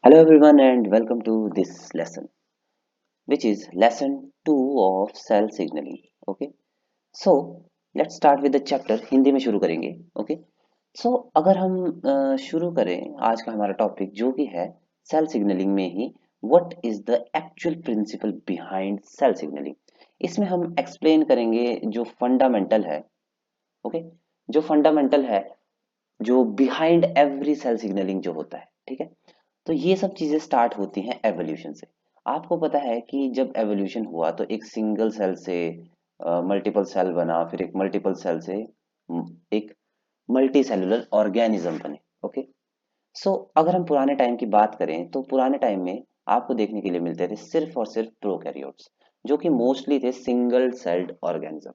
Hello everyone and welcome to this lesson, which is lesson 2 of cell signaling. Okay, so let's start with the chapter. Hindi में शुरू करेंगे. Okay, so अगर हम शुरू करें आज का हमारा टॉपिक जो कि है सेल सिग्नलिंग में ही what is the actual principle behind cell signalling. इसमें हम एक्सप्लेन करेंगे जो फंडामेंटल है. ओके, जो फंडामेंटल है, जो बिहाइंड एवरी सेल सिग्नलिंग जो होता है. ठीक है, तो ये सब चीजें स्टार्ट होती हैं एवोल्यूशन से. आपको पता है कि जब एवोल्यूशन हुआ तो एक सिंगल सेल से मल्टीपल सेल बना, फिर एक मल्टीपल सेल से एक मल्टी सेलुलर ऑर्गेनिज्म बने. ओके, सो अगर हम पुराने टाइम की बात करें तो पुराने टाइम में आपको देखने के लिए मिलते थे सिर्फ और सिर्फ प्रोकैरियोट्स, जो कि मोस्टली थे सिंगल सेल्ड ऑर्गेनिज्म.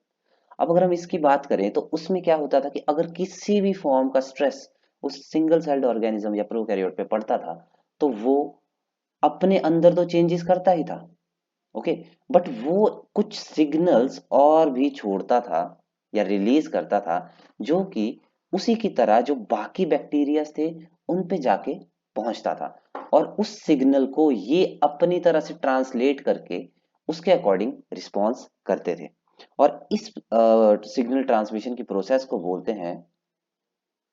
अब अगर हम इसकी बात करें तो उसमें क्या होता था कि अगर किसी भी फॉर्म का स्ट्रेस उस सिंगल सेल्ड ऑर्गेनिज्म या प्रोकैरियोट पे पड़ता था तो वो अपने अंदर तो चेंजेस करता ही था. ओके, बट वो कुछ सिग्नल्स और भी छोड़ता था या रिलीज करता था, जो कि उसी की तरह जो बाकी बैक्टीरिया थे उन पे जाके पहुंचता था, और उस सिग्नल को ये अपनी तरह से ट्रांसलेट करके उसके अकॉर्डिंग रिस्पॉन्स करते थे. और इस सिग्नल ट्रांसमिशन की प्रोसेस को बोलते हैं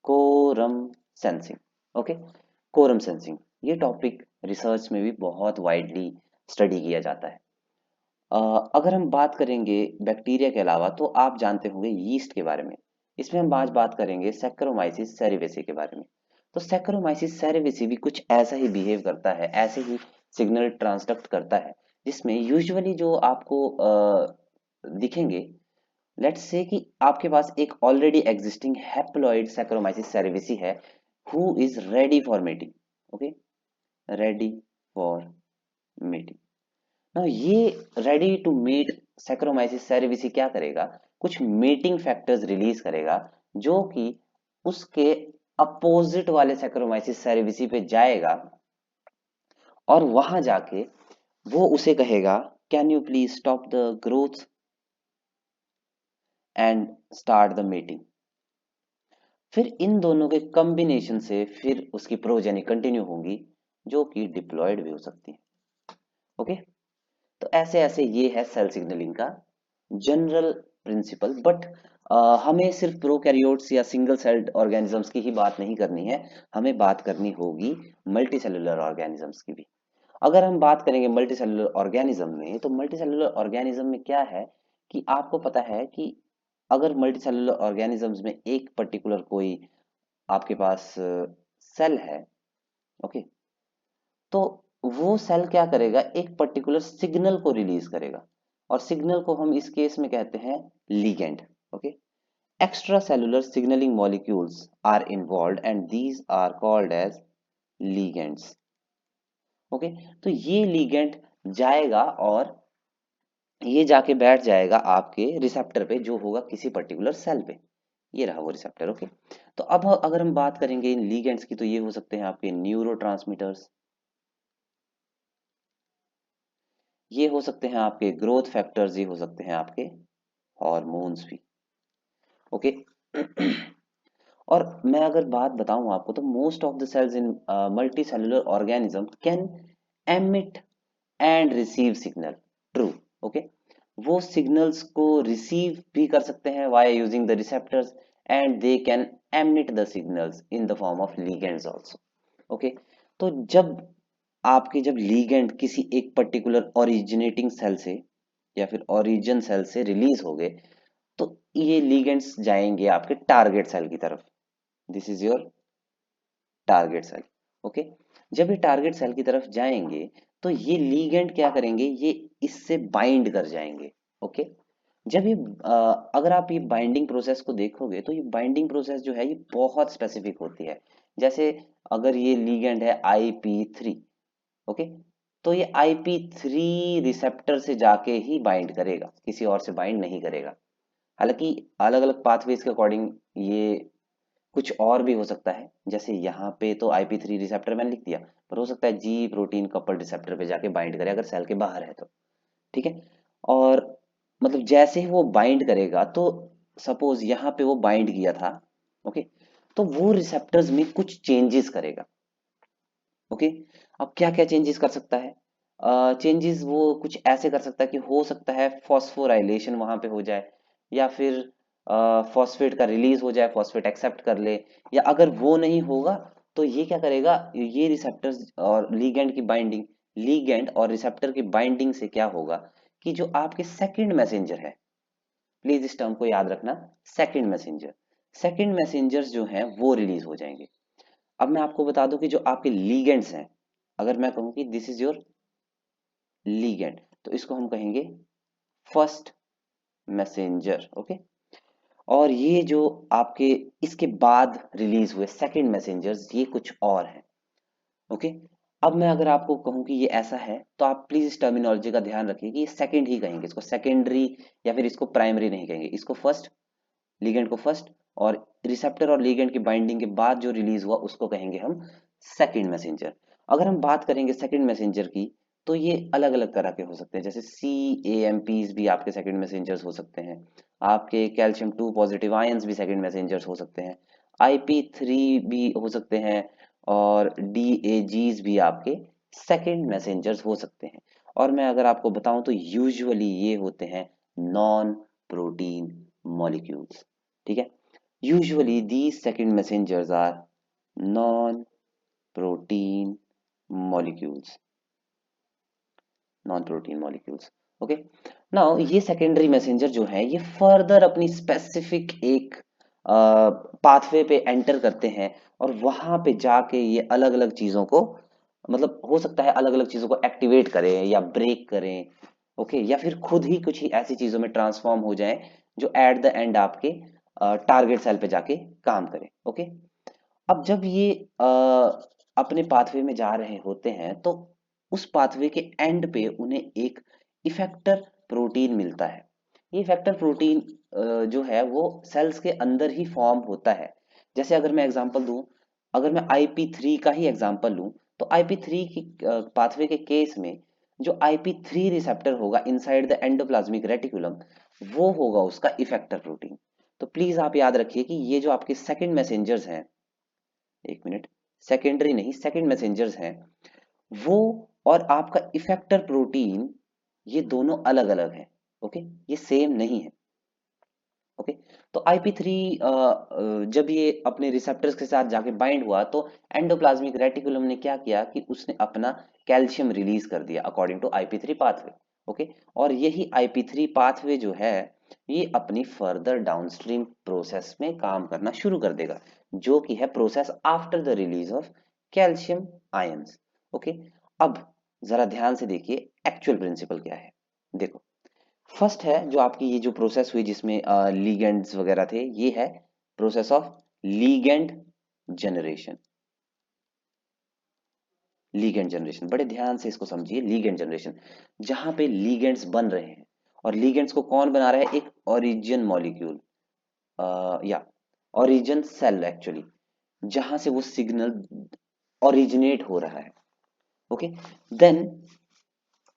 quorum sensing. Okay, quorum sensing ये टॉपिक रिसर्च में भी बहुत वाइडली स्टडी किया जाता है. अ, अगर हम बात करेंगे बैक्टीरिया के अलावा तो आप जानते होंगे यीस्ट के बारे में. इसमें हम आज बात करेंगे सैक्रोमाइसिस सेरेवेसी के बारे में. तो सैक्रोमाइसिस सेरेवेसी भी कुछ ऐसा ही बिहेव करता है, ऐसे ही सिग्नल ट्रांसडक्ट करता है, जिसमें यूजुअली जो आपको दिखेंगे. लेट्स से कि आपके पास एक already existing haploid saccharomyces cerevisiae है who is ready for mating. Okay, ready for mating. Now ये ready to mate saccharomyces cerevisiae क्या करेगा, कुछ मेटिंग फैक्टर्स रिलीज करेगा, जो कि उसके अपोजिट वाले सैक्रोमाइसिस सेरेविसी पे जाएगा, और वहां जाके वो उसे कहेगा can you please stop the growth and start the mating. फिर इन दोनों के कॉम्बिनेशन से फिर उसकी प्रोजेनी कंटिन्यू होंगी, जो कि डिप्लॉयड भी हो सकती है. ओके, तो ऐसे ऐसे ये है सेल सिग्नलिंग का जनरल प्रिंसिपल. बट हमें सिर्फ प्रोकैरियोट्स या सिंगल सेल्ड ऑर्गेनिजम्स की ही बात नहीं करनी है, हमें बात करनी होगी मल्टी सेलुलर ऑर्गेनिजम्स की भी. अगर हम बात करेंगे मल्टी सेलुलर ऑर्गेनिज्म में, तो मल्टी सेलुलर ऑर्गेनिज्म में क्या है कि आपको पता है कि अगर मल्टी सेलुलर ऑर्गेनिजम्स में एक पर्टिकुलर कोई आपके पास सेल है. ओके, तो वो सेल क्या करेगा, एक पर्टिकुलर सिग्नल को रिलीज करेगा, और सिग्नल को हम इस केस में कहते हैं ligand. Okay, extra cellular signalling molecules are involve and these are called as ligands. Okay, तो ये लिगेंड जाएगा और ये जाके बैठ जाएगा आपके रिसेप्टर पे जो होगा किसी पर्टिकुलर सेल पे. ये रहा वो रिसेप्टर. ओके, तो अब अगर हम बात करेंगे इन लिगेंड्स की तो ये हो सकते हैं आपके न्यूरोट्रांसमीटर्स, ये हो सकते हैं आपके ग्रोथ फैक्टर्स, ये हो सकते हैं आपके हॉर्मोन्स भी. ओके, और मैं अगर बात बताऊं आपको तो most of the cells in multi cellular organism can emit and receive signal. True. Okay, वो सिग्नल्स को रिसीव भी कर सकते हैं via using the receptors, and they can emit the signals in the form of ligands also. Okay, तो जब आपके जब लीगेंड किसी एक पर्टिकुलर ओरिजिनेटिंग सेल से या फिर ओरिजिन सेल से रिलीज हो गए, तो ये लीगेंड्स जाएंगे आपके टारगेट सेल की तरफ. This is your target cell. Okay, जब ये टारगेट सेल की तरफ जाएंगे तो ये लीगेंड क्या करेंगे, ये इससे बाइंड कर जाएंगे. ओके, जब ये अगर आप ये बाइंडिंग प्रोसेस को देखोगे तो ये बाइंडिंग प्रोसेस जो है ये बहुत स्पेसिफिक होती है. जैसे अगर ये लीगेंड है IP3. ओके, तो ये IP3 रिसेप्टर से जाके ही बाइंड करेगा, किसी और से बाइंड नहीं करेगा. हालांकि अलग अलग पाथवेज के अकॉर्डिंग ये कुछ और भी हो सकता है. जैसे यहाँ पे तो IP3 रिसेप्टर मैंने लिख दिया, पर हो सकता है जी प्रोटीन कपल रिसेप्टर पे जाके बाइंड करे अगर सेल के बाहर है तो. ठीक है, और मतलब जैसे ही वो बाइंड करेगा तो सपोज यहाँ पे वो बाइंड किया था. ओके, तो वो रिसेप्टर्स में कुछ चेंजेस करेगा. ओके। अब क्या क्या चेंजेस कर सकता है? चेंजेस वो कुछ ऐसे कर सकता है कि हो सकता है फॉस्फोराइलेशन वहां पे हो जाए, या फिर फॉस्फेट का रिलीज हो जाए, फॉस्फेट एक्सेप्ट कर ले, या अगर वो नहीं होगा तो ये क्या करेगा, ये रिसेप्टर्स और लीगैंड की बाइंडिंग, लीगैंड और रिसेप्टर की बाइंडिंग से क्या होगा कि जो आपके सेकंड मैसेंजर है, प्लीज इस टर्म को याद रखना, सेकंड मैसेंजर, सेकंड मैसेंजर्स जो हैं वो रिलीज हो जाएंगे। अब मैं आपको बता दूं कि जो आपके लीगेंड्स हैं, अगर मैं कहूं कि दिस इज योर लीगेंड, तो इसको हम कहेंगे फर्स्ट मैसेंजर। ओके। और ये जो आपके इसके बाद रिलीज हुए सेकंड मैसेंजर्स, ये कुछ और हैं। ओके। अब मैं अगर आपको कहूं कि ये ऐसा है, तो आप प्लीज इस टर्मिनोलॉजी का ध्यान रखिए कि ये सेकंड ही कहेंगे, इसको सेकेंडरी या फिर इसको प्राइमरी नहीं कहेंगे, इसको फर्स्ट, लिगेंड को फर्स्ट, और रिसेप्टर और लिगेंड की बाइंडिंग के बाद जो रिलीज हुआ उसको कहेंगे हम सेकंड मैसेंजर। अगर हम बात करेंगे सेकंड मैसेंजर की, तो ये अलग अलग तरह के हो सकते हैं, जैसे सी ए एम पीज भी आपके सेकंड मैसेंजर्स हो सकते हैं, आपके कैल्शियम 2 पॉजिटिव आयंस भी सेकंड मैसेंजर्स हो सकते हैं, IP3 भी हो सकते हैं, और DAGs भी आपके सेकंड मैसेंजर्स हो सकते हैं। और मैं अगर आपको बताऊं तो यूजुअली ये होते हैं नॉन प्रोटीन मॉलिक्यूल्स। ठीक है, usually these second messengers are non protein molecules, non protein molecules. Okay. Now ये सेकेंडरी मैसेंजर जो है ये फर्दर अपनी स्पेसिफिक एक पाथवे पे एंटर करते हैं, और वहां पे जाके ये अलग अलग चीजों को, मतलब हो सकता है अलग अलग चीजों को एक्टिवेट करें या ब्रेक करें। ओके, या फिर खुद ही कुछ ही ऐसी चीजों में ट्रांसफॉर्म हो जाए जो एट द एंड आपके टारगेट सेल पे जाके काम करें। ओके। अब जब ये अपने पाथवे में जा रहे होते हैं, तो उस पाथवे के एंड पे उन्हें एक इफेक्टर प्रोटीन मिलता है। ये इफेक्टर प्रोटीन जो है वो सेल्स के अंदर ही फॉर्म होता है। जैसे अगर मैं एग्जांपल दूं, अगर मैं IP3 का ही एग्जांपल लूं, तो IP3 की पाथवे के केस में जो IP3 रिसेप्टर होगा इनसाइड द एंडोप्लाज्मिक रेटिकुलम, वो होगा उसका इफेक्टर प्रोटीन। तो प्लीज आप याद रखिए कि ये जो आपके सेकंड मैसेंजर्स हैं, एक मिनट, सेकेंडरी नहीं सेकंड मैसेंजर्स हैं वो, और आपका इफेक्टर प्रोटीन, ये दोनों अलग अलग हैं। ओके, ये सेम नहीं है। ओके। तो IP3 जब ये अपने रिसेप्टर्स के साथ जाके बाइंड हुआ, तो एंडोप्लाज्मिक रेटिकुलम ने क्या किया कि उसने अपना कैल्शियम रिलीज कर दिया according to IP3 pathway. Okay. और यही IP3 पाथवे जो है ये अपनी फर्दर डाउनस्ट्रीम प्रोसेस में काम करना शुरू कर देगा, जो कि है process after the release of calcium ions. Okay. अब जरा ध्यान से देखिए एक्चुअल प्रिंसिपल क्या है। देखो, फर्स्ट है जो आपकी ये जो प्रोसेस हुई जिसमें लीगेंड्स वगैरह थे, ये है process of ligand generation. Ligand generation, बड़े ध्यान से इसको समझिए, लीगेंड जनरेशन जहां पे लीगेंड्स बन रहे हैं, और लीगेंड्स को कौन बना रहा है, एक ओरिजिन मॉलिक्यूल, या ओरिजिन सेल एक्चुअली, जहां से वो सिग्नल ओरिजिनेट हो रहा है। ओके। देन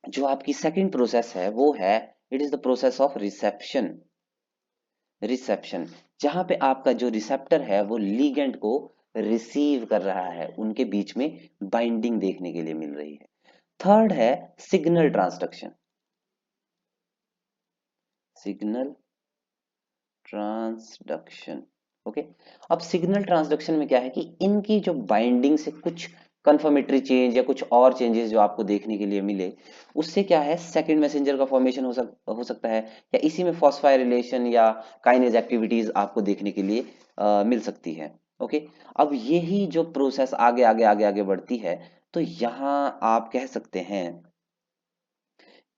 जो आपकी सेकंड प्रोसेस है वो है, it is the process of reception. Reception, जहां पे आपका जो रिसेप्टर है वो लीगेंड को रिसीव कर रहा है, उनके बीच में बाइंडिंग देखने के लिए मिल रही है। थर्ड है signal transduction, signal transduction. Okay. अब सिग्नल ट्रांसडक्शन में क्या है कि इनकी जो बाइंडिंग से कुछ कंफर्मेटरी चेंज या कुछ और चेंजेस जो आपको देखने के लिए मिले, उससे क्या है सेकंड मैसेंजर का फॉर्मेशन हो सकता है, या इसी में फॉस्फोराइलेशन या काइनेज एक्टिविटीज आपको देखने के लिए मिल सकती है। ओके। अब यही जो प्रोसेस आगे आगे आगे आगे बढ़ती है, तो यहाँ आप कह सकते हैं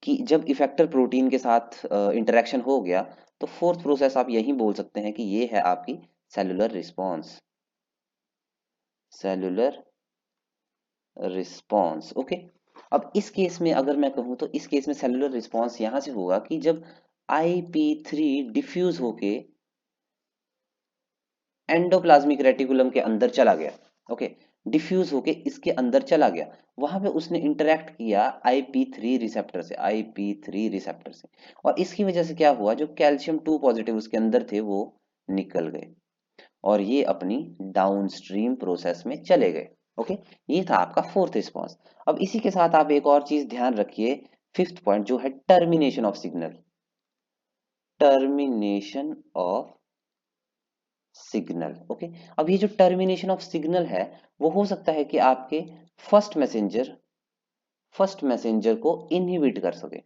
कि जब इफेक्टर प्रोटीन के साथ इंटरेक्शन हो गया, तो फोर्थ प्रोसेस आप यही बोल सकते हैं कि ये है आपकी cellular response, cellular response. Okay. अब इस केस में अगर मैं कहूं, तो इस केस में सेलुलर रिस्पॉन्स यहां से होगा कि जब IP3 डिफ्यूज होके एंडोप्लाज्मिक रेटिकुलम के अंदर चला गया। ओके। डिफ्यूज होके इसके अंदर चला गया, वहां पे उसने इंटरेक्ट किया IP3 रिसेप्टर से, IP3 रिसेप्टर से, और इसकी वजह से क्या हुआ, जो कैल्शियम 2 पॉजिटिव उसके अंदर थे वो निकल गए, और ये अपनी डाउनस्ट्रीम प्रोसेस में चले गए। ओके, ये था आपका फोर्थ रिस्पॉन्स। अब इसी के साथ आप एक और चीज ध्यान रखिए, फिफ्थ पॉइंट जो है termination of signal. Termination of signal, okay. अब ये जो टर्मिनेशन ऑफ सिग्नल है वो हो सकता है कि आपके फर्स्ट मैसेंजर फर्स्ट मैसेंजर को इनहिबिट कर सके,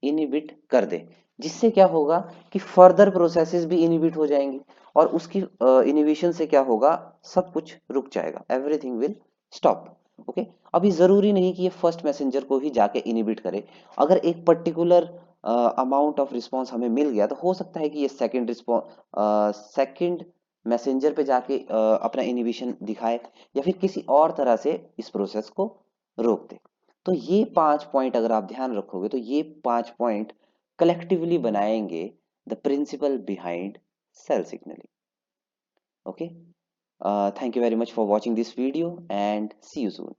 इनहिबिट कर दे, जिससे क्या होगा कि फर्दर प्रोसेसेस भी इनहिबिट हो जाएंगी और उसकी इनहिबिशन से क्या होगा, सब कुछ रुक जाएगा, एवरीथिंग विल स्टॉप। ओके, अभी जरूरी नहीं कि ये फर्स्ट मैसेंजर को ही जाके इनहिबिट करे। अगर एक पर्टिकुलर अमाउंट ऑफ रिस्पॉन्स हमें मिल गया तो हो सकता है कि ये सेकंड मैसेंजर पे जाके अपना इनहिबिशन दिखाए या फिर किसी और तरह से इस प्रोसेस को रोक दे। तो ये 5 पॉइंट अगर आप ध्यान रखोगे तो ये 5 पॉइंट कलेक्टिवली बनाएंगे the principle behind cell signalling. Okay, thank you very much for watching this video and see you soon.